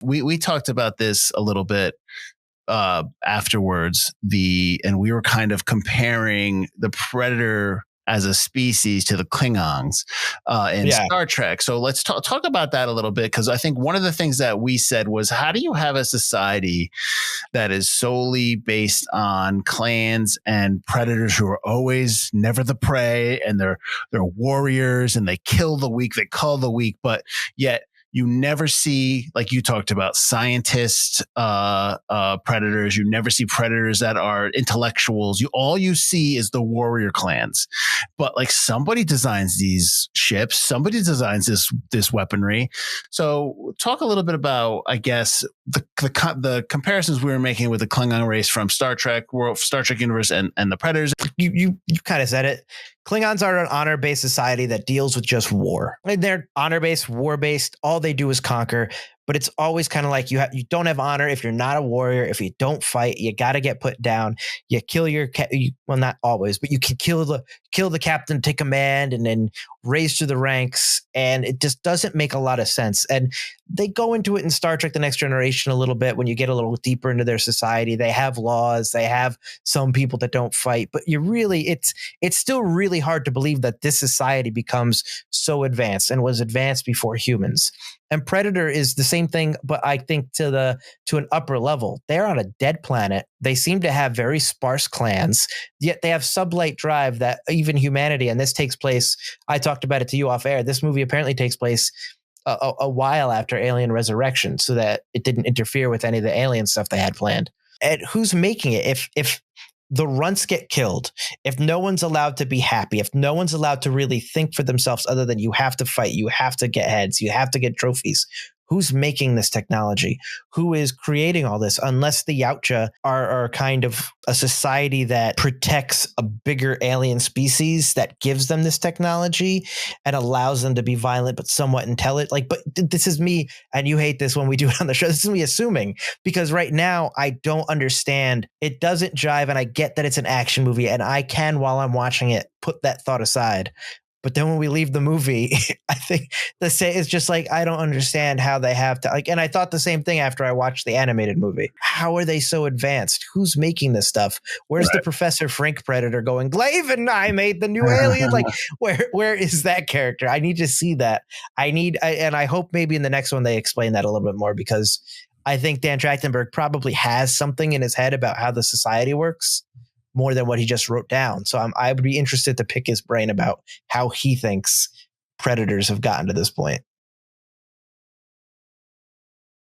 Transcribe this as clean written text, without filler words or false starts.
We talked about this a little bit afterwards. And we were kind of comparing the Predator as a species to the Klingons in Star Trek. So let's talk about that a little bit, because I think one of the things that we said was, how do you have a society that is solely based on clans and predators who are always never the prey, and they're warriors and they kill the weak, they cull the weak, but yet you never see, like you talked about, scientist predators. You never see predators that are intellectuals. All you see is the warrior clans. But like, somebody designs these ships, somebody designs this weaponry. So talk a little bit about, I guess, the comparisons we were making with the Klingon race from Star Trek universe and the Predators. You kind of said it. Klingons are an honor-based society that deals with just war. And they're honor-based, war-based. All they do is conquer. But it's always kind of like you don't have honor if you're not a warrior. If you don't fight, you got to get put down. You kill well, not always, but you can kill the captain, take command, and then raise to the ranks. And it just doesn't make a lot of sense. And they go into it in Star Trek: The Next Generation a little bit when you get a little deeper into their society. They have laws. They have some people that don't fight. But it's still really hard to believe that this society becomes so advanced and was advanced before humans. And Predator is the same thing, but I think to an upper level. They're on a dead planet. They seem to have very sparse clans, yet they have sublight drive that even humanity, and this takes place, I talked about it to you off air, this movie apparently takes place a while after Alien Resurrection, so that it didn't interfere with any of the alien stuff they had planned. And who's making it? If the runts get killed, if no one's allowed to be happy, if no one's allowed to really think for themselves other than you have to fight, you have to get heads, you have to get trophies, who's making this technology? Who is creating all this? Unless the Yautja are kind of a society that protects a bigger alien species that gives them this technology and allows them to be violent but somewhat intelligent. But this is me, and you hate this when we do it on the show. This is me assuming, because right now I don't understand. It doesn't jive, and I get that it's an action movie, and I can, while I'm watching it, put that thought aside. But then when we leave the movie, I think it's just like, I don't understand how they have to, and I thought the same thing after I watched the animated movie. How are they so advanced? Who's making this stuff? Where's the Professor Frink Predator going, Glaven, I made the new alien? Where is that character? I need to see that. And I hope maybe in the next one they explain that a little bit more, because I think Dan Trachtenberg probably has something in his head about how the society works, more than what he just wrote down. So I would be interested to pick his brain about how he thinks predators have gotten to this point.